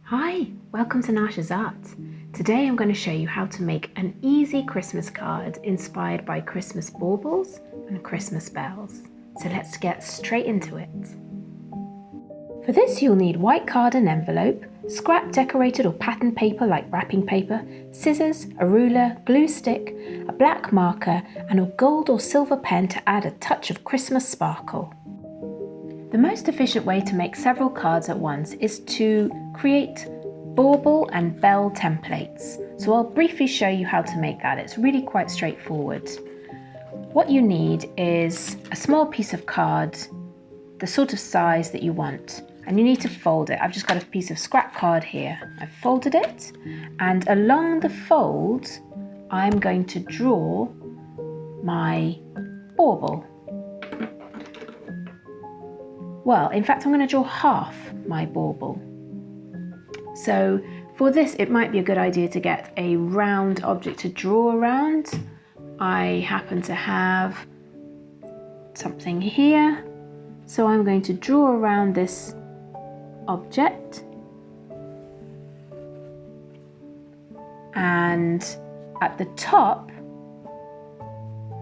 Hi, welcome to Nasha's Art. Today I'm going to show you how to make an easy Christmas card inspired by Christmas baubles and Christmas bells. So let's get straight into it. For this you'll need white card and envelope, scrap decorated or patterned paper like wrapping paper, scissors, a ruler, glue stick, a black marker and a gold or silver pen to add a touch of Christmas sparkle. The most efficient way to make several cards at once is to create bauble and bell templates. So I'll briefly show you how to make that. It's really quite straightforward. What you need is a small piece of card, the sort of size that you want, and you need to fold it. I've just got a piece of scrap card here. I've folded it, and along the fold I'm going to draw my bauble. Well, in fact, I'm going to draw half my bauble. So for this, it might be a good idea to get a round object to draw around. I happen to have something here. So I'm going to draw around this object. And at the top,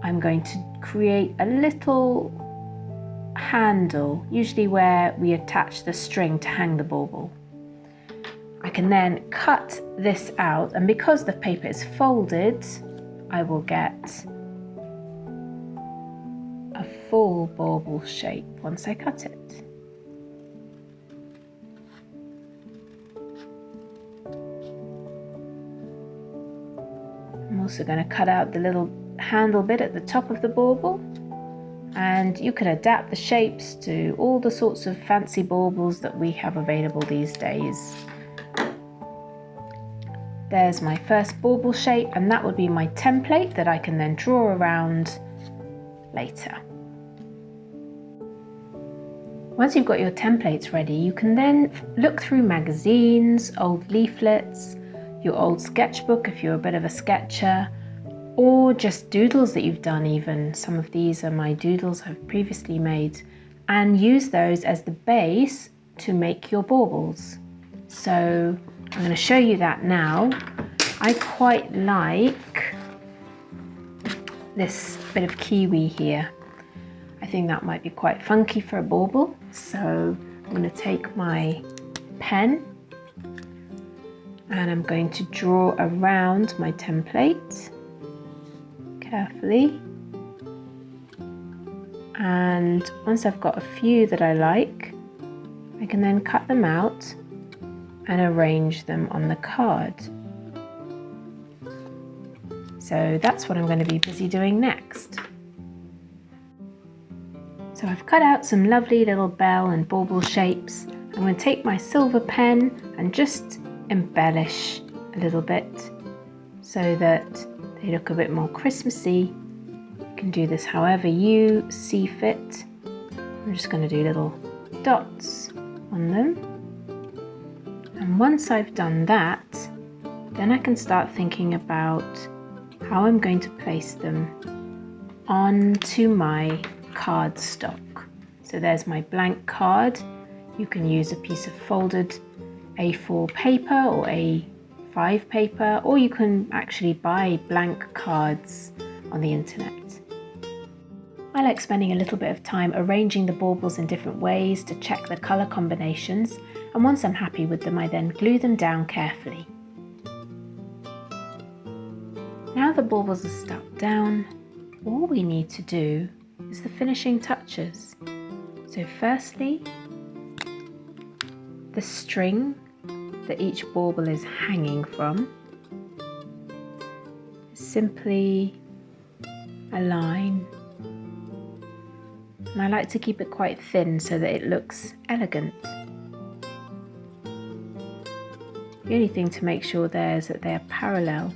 I'm going to create a little handle, usually where we attach the string to hang the bauble. I can then cut this out, and because the paper is folded, I will get a full bauble shape once I cut it. I'm also going to cut out the little handle bit at the top of the bauble. And you can adapt the shapes to all the sorts of fancy baubles that we have available these days. There's my first bauble shape, and that would be my template that I can then draw around later. Once you've got your templates ready, you can then look through magazines, old leaflets, your old sketchbook if you're a bit of a sketcher, or just doodles that you've done even. Some of these are my doodles I've previously made, and use those as the base to make your baubles. So I'm going to show you that now. I quite like this bit of kiwi here. I think that might be quite funky for a bauble. So I'm going to take my pen and I'm going to draw around my template carefully, and once I've got a few that I like, I can then cut them out and arrange them on the card. So that's what I'm going to be busy doing next. So I've cut out some lovely little bell and bauble shapes. I'm going to take my silver pen and just embellish a little bit so that they look a bit more Christmassy. You can do this however you see fit. I'm just going to do little dots on them. And once I've done that, then I can start thinking about how I'm going to place them onto my cardstock. So there's my blank card. You can use a piece of folded A4 paper or A5 paper, or you can actually buy blank cards on the internet. I like spending a little bit of time arranging the baubles in different ways to check the colour combinations, and once I'm happy with them I then glue them down carefully. Now the baubles are stuck down, all we need to do is the finishing touches. So firstly, the string that each bauble is hanging from, simply a line, and I like to keep it quite thin so that it looks elegant. The only thing to make sure there is that they are parallel.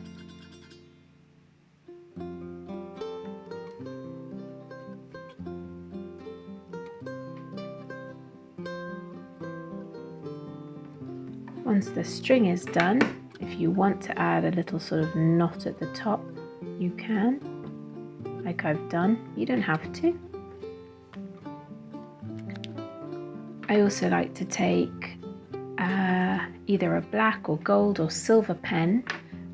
Once the string is done, if you want to add a little sort of knot at the top, you can, like I've done. You don't have to. I also like to take a either a black or gold or silver pen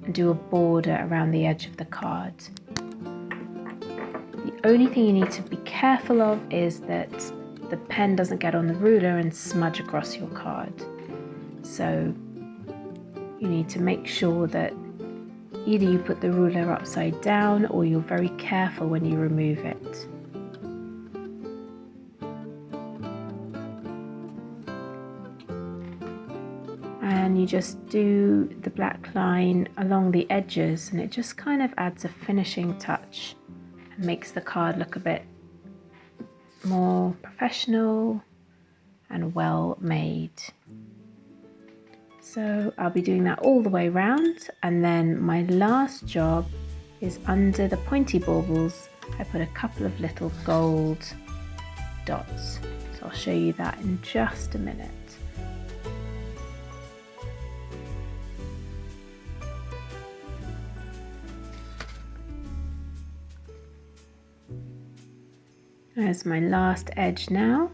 and do a border around the edge of the card. The only thing you need to be careful of is that the pen doesn't get on the ruler and smudge across your card. So you need to make sure that either you put the ruler upside down or you're very careful when you remove it. And you just do the black line along the edges, and it just kind of adds a finishing touch and makes the card look a bit more professional and well made. So I'll be doing that all the way around, and then my last job is under the pointy baubles. I put a couple of little gold dots, so I'll show you that in just a minute. There's my last edge now.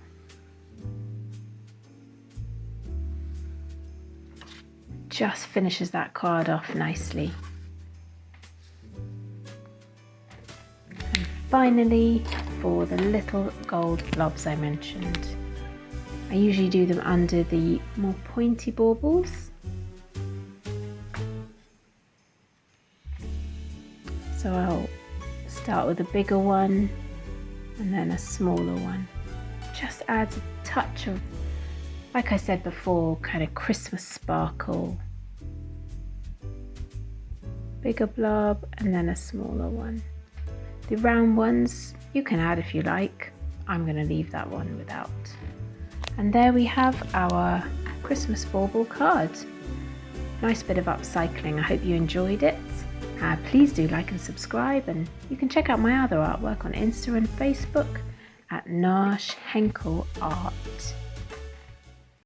Just finishes that card off nicely. And finally, for the little gold blobs I mentioned, I usually do them under the more pointy baubles. So I'll start with a bigger one and then a smaller one. Just adds a touch of, like I said before, kind of Christmas sparkle. Bigger blob and then a smaller one. The round ones you can add if you like. I'm going to leave that one without. And there we have our Christmas bauble card. Nice bit of upcycling. I hope you enjoyed it. Please do like and subscribe, and you can check out my other artwork on Insta and Facebook at Nash Henkel Art.